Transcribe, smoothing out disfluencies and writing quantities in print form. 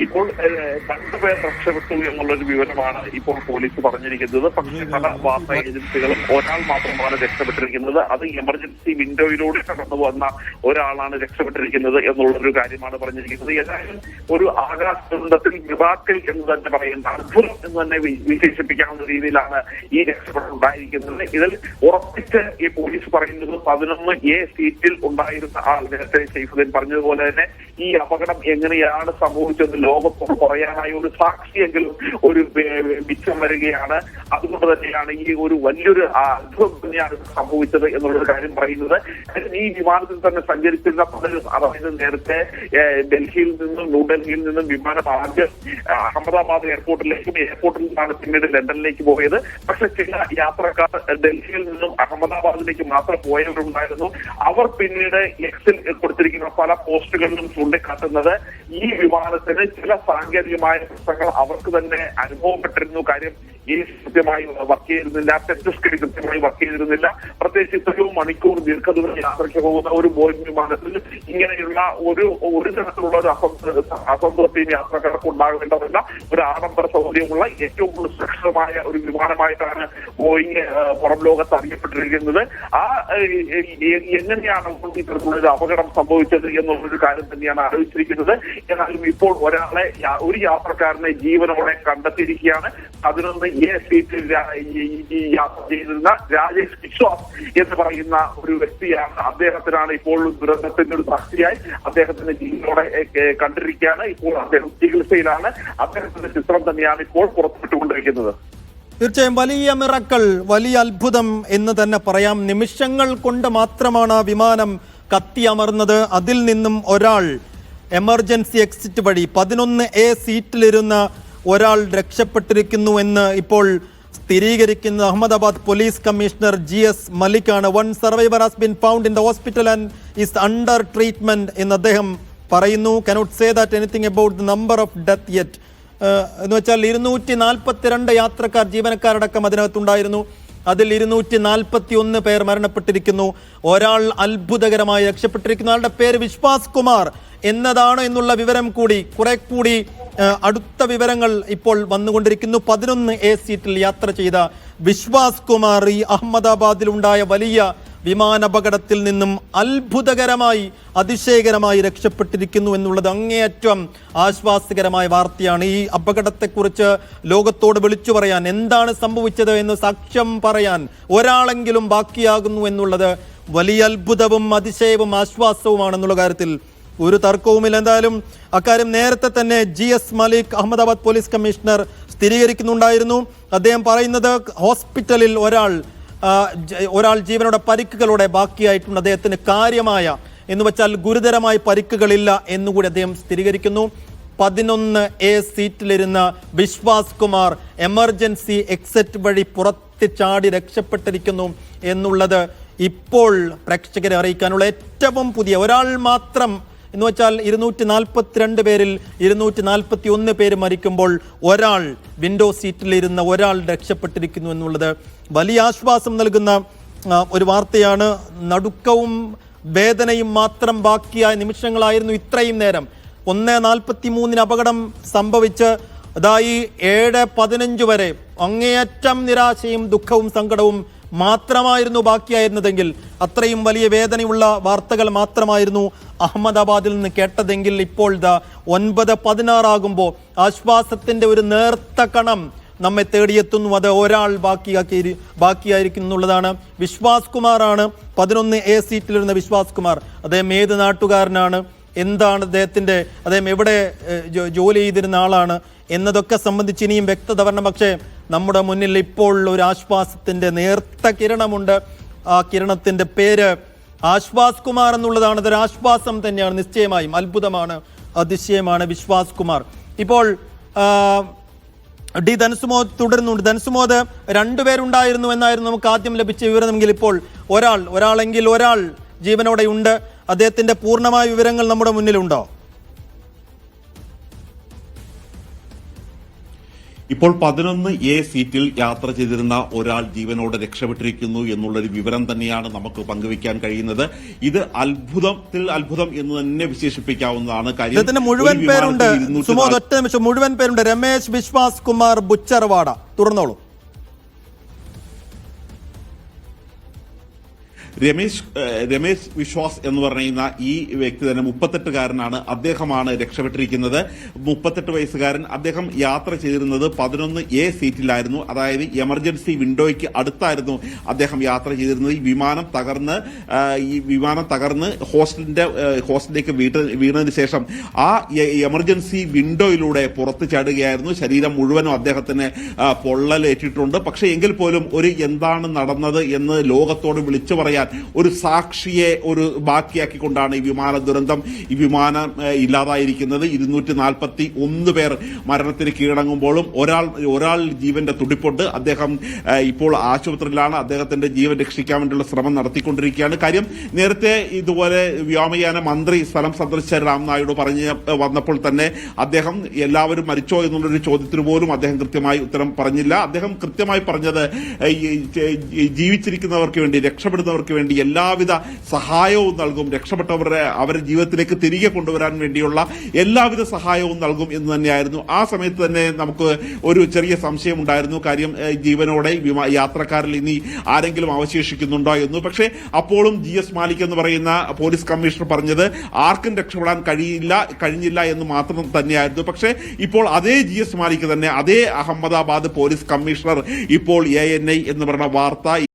ഇപ്പോൾ 2 പേർ രക്ഷപ്പെട്ടു എന്നുള്ളൊരു വിവരമാണ് ഇപ്പോൾ പോലീസ് പറഞ്ഞിരിക്കുന്നത്. പക്ഷേ പല വാർത്താ ഏജൻസികളും ഒരാൾ മാത്രമാണ് രക്ഷപ്പെട്ടിരിക്കുന്നത്. അത് എമർജൻസി വിൻഡോയിലൂടെ കടന്നു വന്ന ഒരാളാണ് രക്ഷപ്പെട്ടിരിക്കുന്നത് എന്നുള്ളൊരു കാര്യമാണ് പറഞ്ഞിരിക്കുന്നത്. ഏതായാലും ഒരു ആകാശ ദുരന്തത്തിൽ മിറാക്കിൾ എന്ന് തന്നെ പറയുന്ന അത്ഭുതം എന്ന് തന്നെ വിശേഷിപ്പിക്കാവുന്ന രീതിയിലാണ് ഈ രക്ഷപ്പെടൽ ഉണ്ടായിരിക്കുന്നത്. ഇതിൽ ഉറപ്പിച്ച് ഈ പോലീസ് പറയുന്നത് 11A സീറ്റിൽ ഉണ്ടായിരുന്ന ആൾ, നേരത്തെ സൈഫുദ്ദീൻ പറഞ്ഞതുപോലെ തന്നെ ഈ അപകടം എങ്ങനെയാണ് സംഭവിച്ചത് ലോകത്തോട് പറയാനായി ഒരു സാക്ഷിയെങ്കിലും ഒരു മിച്ചം വരികയാണ്. അതുകൊണ്ട് തന്നെയാണ് ഈ ഒരു വലിയൊരു അത്ഭുതം തന്നെയാണ് സംഭവിച്ചത് എന്നുള്ളൊരു കാര്യം പറയുന്നത്. ഈ വിമാനത്തിൽ തന്നെ സഞ്ചരിച്ചിരുന്ന പലരും, അതായത് നേരത്തെ ഡൽഹിയിൽ നിന്നും ന്യൂഡൽഹിയിൽ നിന്നും വിമാനം ആദ്യം അഹമ്മദാബാദ് എയർപോർട്ടിലേക്കും എയർപോർട്ടിൽ നിന്നാണ് പിന്നീട് ലണ്ടനിലേക്ക് പോയത്. പക്ഷെ ചില യാത്രക്കാർ ഡൽഹിയിൽ നിന്നും അഹമ്മദാബാദിലേക്ക് മാത്രം പോയവരുണ്ടായിരുന്നു. അവർ പിന്നീട് എക്സിൽ കൊടുത്തിരിക്കുന്ന പല പോസ്റ്റുകളിലും ചൂണ്ടിക്കാട്ടുന്നത് ഈ വിമാനത്തിന് ചില സാങ്കേതികമായ പ്രശ്നങ്ങൾ അവർക്ക് തന്നെ അനുഭവപ്പെട്ടിരുന്നു. കാര്യം ഈ കൃത്യമായി വർക്ക് ചെയ്തിരുന്നില്ല, ടെസ്റ്റ് സ്ക്രീൻ കൃത്യമായി വർക്ക് ചെയ്തിരുന്നില്ല. പ്രത്യേകിച്ച് ഇത്രയും മണിക്കൂർ ദീർഘദൂര യാത്രയ്ക്ക് പോകുന്ന ഒരു ബോയിംഗ് വിമാനത്തിൽ ഇങ്ങനെയുള്ള ഒരു തരത്തിലുള്ള ഒരു അസംതൃപ്തിയും യാത്രക്കാർക്ക് ഉണ്ടാകേണ്ടതല്ല. ഒരു ആഡംബര സൗകര്യമുള്ള ഏറ്റവും കൂടുതൽ സുരക്ഷിതമായ ഒരു വിമാനമായിട്ടാണ് ബോയിങ് പുറം ലോകത്ത് അറിയപ്പെട്ടിരിക്കുന്നത്. എങ്ങനെയാണ് ഇത്തരത്തിലുള്ള ഒരു അപകടം സംഭവിച്ചത് എന്നുള്ളൊരു കാര്യം തന്നെയാണ് ആലോചിച്ചിരിക്കുന്നത്. എന്നാലും ഇപ്പോൾ ഒരു യാത്രക്കാരനെ ജീവനോടെ കണ്ടെത്തിയിരിക്കുകയാണ്. 11A സീറ്റിൽ യാത്ര ചെയ്തിരുന്ന രാജേഷ് വിശ്വാസ് എന്ന് പറയുന്ന ഒരു വ്യക്തിയാണ്. അദ്ദേഹത്തിനാണ് ഇപ്പോൾ ദുരന്തത്തിന്റെ ഒരു സാക്ഷിയായി അദ്ദേഹത്തിന്റെ ജീവനോടെ കണ്ടിരിക്കുകയാണ്. ഇപ്പോൾ അദ്ദേഹം ചികിത്സയിലാണ്. അദ്ദേഹത്തിന്റെ ചിത്രം തന്നെയാണ് ഇപ്പോൾ പുറത്തുവിട്ടുകൊണ്ടിരിക്കുന്നത്. തീർച്ചയായും വലിയ മിറക്കൾ, വലിയ അത്ഭുതം എന്ന് തന്നെ പറയാം. നിമിഷങ്ങൾ കൊണ്ട് മാത്രമാണ് ആ വിമാനം കത്തിയമർന്നത്. അതിൽ നിന്നും ഒരാൾ എമർജൻസി എക്സിറ്റ് വഴി 11A സീറ്റിലിരുന്ന ഒരാൾ രക്ഷപ്പെട്ടിരിക്കുന്നു എന്ന് ഇപ്പോൾ സ്ഥിരീകരിക്കുന്ന അഹമ്മദാബാദ് പോലീസ് കമ്മീഷണർ GS മലിക്കാണ്. 1 survivor has been found in the hospital and is under treatment എന്ന് അദ്ദേഹം പറയുന്നു. Cannot say that anything about the number of death yet എന്ന് വെച്ചാൽ 242 യാത്രക്കാർ, ജീവനക്കാരടക്കം അതിനകത്തുണ്ടായിരുന്നു. അതിൽ 241 പേർ മരണപ്പെട്ടിരിക്കുന്നു. ഒരാൾ അത്ഭുതകരമായി രക്ഷപ്പെട്ടിരിക്കുന്നു. ആളുടെ പേര് വിശ്വാസ് കുമാർ എന്നതാണ് എന്നുള്ള വിവരം കൂടി കുറെ കൂടി അടുത്ത വിവരങ്ങൾ ഇപ്പോൾ വന്നുകൊണ്ടിരിക്കുന്നു. 11A സീറ്റിൽ യാത്ര ചെയ്ത വിശ്വാസ് കുമാർ ഈ അഹമ്മദാബാദിലുണ്ടായ വലിയ വിമാനാപകടത്തിൽ നിന്നും അത്ഭുതകരമായി, അതിശയകരമായി രക്ഷപ്പെട്ടിരിക്കുന്നു എന്നുള്ളത് അങ്ങേയറ്റം ആശ്വാസകരമായ വാർത്തയാണ്. ഈ അപകടത്തെക്കുറിച്ച് ലോകത്തോട് വിളിച്ചു പറയാൻ, എന്താണ് സംഭവിച്ചത് എന്ന് സാക്ഷ്യം പറയാൻ ഒരാളെങ്കിലും ബാക്കിയാകുന്നു എന്നുള്ളത് വലിയ അത്ഭുതവും അതിശയവും ആശ്വാസവുമാണെന്നുള്ള കാര്യത്തിൽ ഒരു തർക്കവുമില്ല. എന്തായാലും അക്കാര്യം നേരത്തെ തന്നെ GS മലിക് അഹമ്മദാബാദ് പോലീസ് കമ്മീഷണർ സ്ഥിരീകരിക്കുന്നുണ്ടായിരുന്നു. അദ്ദേഹം പറയുന്നത് ഹോസ്പിറ്റലിൽ ഒരാൾ ജീവനോടെ പരിക്കുകളോടെ ബാക്കിയായിട്ടുണ്ട്. അദ്ദേഹത്തിന് കാര്യമായ എന്ന് വെച്ചാൽ ഗുരുതരമായ പരിക്കുകളില്ല എന്നുകൂടി അദ്ദേഹം സ്ഥിരീകരിക്കുന്നു. 11A സീറ്റിലിരുന്ന വിശ്വാസ് കുമാർ എമർജൻസി എക്സിറ്റ് വഴി പുറത്ത് ചാടി രക്ഷപ്പെട്ടിരിക്കുന്നു എന്നുള്ളത് ഇപ്പോൾ പ്രേക്ഷകരെ അറിയിക്കാനുള്ള ഏറ്റവും പുതിയ ഒരാൾ മാത്രം എന്ന് വെച്ചാൽ 242 പേരിൽ 241 പേര് മരിക്കുമ്പോൾ ഒരാൾ വിൻഡോ സീറ്റിലിരുന്ന ഒരാൾ രക്ഷപ്പെട്ടിരിക്കുന്നു എന്നുള്ളത് വലിയ ആശ്വാസം നൽകുന്ന ഒരു വാർത്തയാണ്. നടുക്കവും വേദനയും മാത്രം ബാക്കിയായ നിമിഷങ്ങളായിരുന്നു ഇത്രയും നേരം. 1:43 അപകടം സംഭവിച്ച് അതായി 7:15 വരെ അങ്ങേയറ്റം നിരാശയും ദുഃഖവും സങ്കടവും മാത്രമായിരുന്നു ബാക്കിയായിരുന്നതെങ്കിൽ, അത്രയും വലിയ വേദനയുള്ള വാർത്തകൾ മാത്രമായിരുന്നു അഹമ്മദാബാദിൽ നിന്ന് കേട്ടതെങ്കിൽ, ഇപ്പോൾ 9:16 ആകുമ്പോൾ ആശ്വാസത്തിന്റെ ഒരു നേർത്ത കണം നമ്മെ തേടിയെത്തുന്നു. അത് ഒരാൾ ബാക്കിയായിരിക്കും എന്നുള്ളതാണ്. വിശ്വാസ് കുമാറാണ് 11A സീറ്റിലിരുന്ന വിശ്വാസ് കുമാർ. അദ്ദേഹം ഏത് നാട്ടുകാരനാണ്, എന്താണ് അദ്ദേഹം എവിടെ ജോലി ചെയ്തിരുന്ന ആളാണ് എന്നതൊക്കെ സംബന്ധിച്ച് ഇനിയും വ്യക്തത വരണം. പക്ഷേ നമ്മുടെ മുന്നിൽ ഇപ്പോൾ ഒരു ആശ്വാസത്തിന്റെ നേർത്ത കിരണമുണ്ട്. ആ കിരണത്തിന്റെ പേര് ആശ്വാസ് കുമാർ എന്നുള്ളതാണ്. അതൊരു ആശ്വാസം തന്നെയാണ്, നിശ്ചയമായും അത്ഭുതമാണ്, അതിശയമാണ് വിശ്വാസ് കുമാർ. ഇപ്പോൾ ധനസുമോദ് തുടരുന്നുണ്ട്. ധനസുമോദ് 2 പേരുണ്ടായിരുന്നു എന്നായിരുന്നു നമുക്ക് ആദ്യം ലഭിച്ച വിവരമെങ്കിൽ ഇപ്പോൾ ഒരാൾ ജീവനോടെ ഉണ്ട്. അദ്ദേഹത്തിന്റെ പൂർണ്ണമായ വിവരങ്ങൾ നമ്മുടെ മുന്നിലുണ്ടോ? ഇപ്പോൾ 11A സീറ്റിൽ യാത്ര ചെയ്തിരുന്ന ഒരാൾ ജീവനോടെ രക്ഷപ്പെട്ടിരിക്കുന്നു എന്നുള്ളൊരു വിവരം തന്നെയാണ് നമുക്ക് പങ്കുവയ്ക്കാൻ കഴിയുന്നത്. ഇത് അത്ഭുതം എന്ന് തന്നെ വിശേഷിപ്പിക്കാവുന്നതാണ്. കാര്യം മുഴുവൻ പേരുണ്ട് സുമോദ്, ഒറ്റ നിമിഷം, മുഴുവൻ പേരുണ്ട്. രമേശ് വിശ്വാസ് കുമാർ ബുച്ചർവാഡ, തുറന്നോളൂ. രമേശ് വിശ്വാസ് എന്ന് പറയുന്ന ഈ വ്യക്തി തന്നെ 38-കാരനാണ്. അദ്ദേഹമാണ് രക്ഷപ്പെട്ടിരിക്കുന്നത്. 38 വയസ്സുകാരൻ. അദ്ദേഹം യാത്ര ചെയ്തിരുന്നത് 11A സീറ്റിലായിരുന്നു. അതായത് എമർജൻസി വിൻഡോയ്ക്ക് അടുത്തായിരുന്നു അദ്ദേഹം യാത്ര ചെയ്തിരുന്നത്. ഈ വിമാനം തകർന്ന് ഹോസ്റ്റലിലേക്ക് വീണതിന് ശേഷം ആ എമർജൻസി വിൻഡോയിലൂടെ പുറത്തു ചാടുകയായിരുന്നു. ശരീരം മുഴുവനും അദ്ദേഹത്തിന് പൊള്ളലേറ്റിട്ടുണ്ട്. പക്ഷേ എങ്കിൽ പോലും എന്താണ് നടന്നത് എന്ന് ലോകത്തോട് വിളിച്ചു പറയാൻ ഒരു സാക്ഷിയെ ബാക്കിയാക്കിക്കൊണ്ടാണ് ഈ വിമാനം ഇല്ലാതായിരിക്കുന്നത്. 241 പേർ മരണത്തിന് കീഴടങ്ങുമ്പോഴും ഒരാൾ ജീവന്റെ തുടിപ്പുണ്ട്. അദ്ദേഹം ഇപ്പോൾ ആശുപത്രിയിലാണ്. അദ്ദേഹത്തിന്റെ ജീവൻ രക്ഷിക്കാൻ വേണ്ടിയുള്ള ശ്രമം നടത്തിക്കൊണ്ടിരിക്കുകയാണ്. കാര്യം നേരത്തെ ഇതുപോലെ വ്യോമയാന മന്ത്രി സ്ഥലം സന്ദർശിച്ച രാം നായിഡു പറഞ്ഞു വന്നപ്പോൾ തന്നെ അദ്ദേഹം എല്ലാവരും മരിച്ചോ എന്നുള്ളൊരു ചോദ്യത്തിന് പോലും അദ്ദേഹം കൃത്യമായി ഉത്തരം പറഞ്ഞില്ല. അദ്ദേഹം കൃത്യമായി പറഞ്ഞത് ജീവിച്ചിരിക്കുന്നവർക്ക് വേണ്ടി, രക്ഷപ്പെടുന്നവർക്ക് വേണ്ടി എല്ലാവിധ സഹായവും നൽകും, അവരുടെ ജീവിതത്തിലേക്ക് തിരികെ കൊണ്ടുവരാൻ വേണ്ടിയുള്ള എല്ലാവിധ സഹായവും നൽകും എന്ന് തന്നെയായിരുന്നു. ആ സമയത്ത് തന്നെ നമുക്ക് ഒരു ചെറിയ സംശയം ഉണ്ടായിരുന്നു. കാര്യം ജീവനോടെ യാത്രക്കാരിൽ ഇനി ആരെങ്കിലും അവശേഷിക്കുന്നുണ്ടോ എന്ന്. പക്ഷേ അപ്പോഴും GS മാലിക് എന്ന് പറയുന്ന പോലീസ് കമ്മീഷണർ പറഞ്ഞത് ആർക്കും രക്ഷപ്പെടാൻ കഴിഞ്ഞില്ല എന്ന് മാത്രം തന്നെയായിരുന്നു. പക്ഷേ ഇപ്പോൾ അതേ GS മാലിക് തന്നെ, അതേ അഹമ്മദാബാദ് പോലീസ് കമ്മീഷണർ ഇപ്പോൾ ANI എന്ന് പറയുന്ന വാർത്ത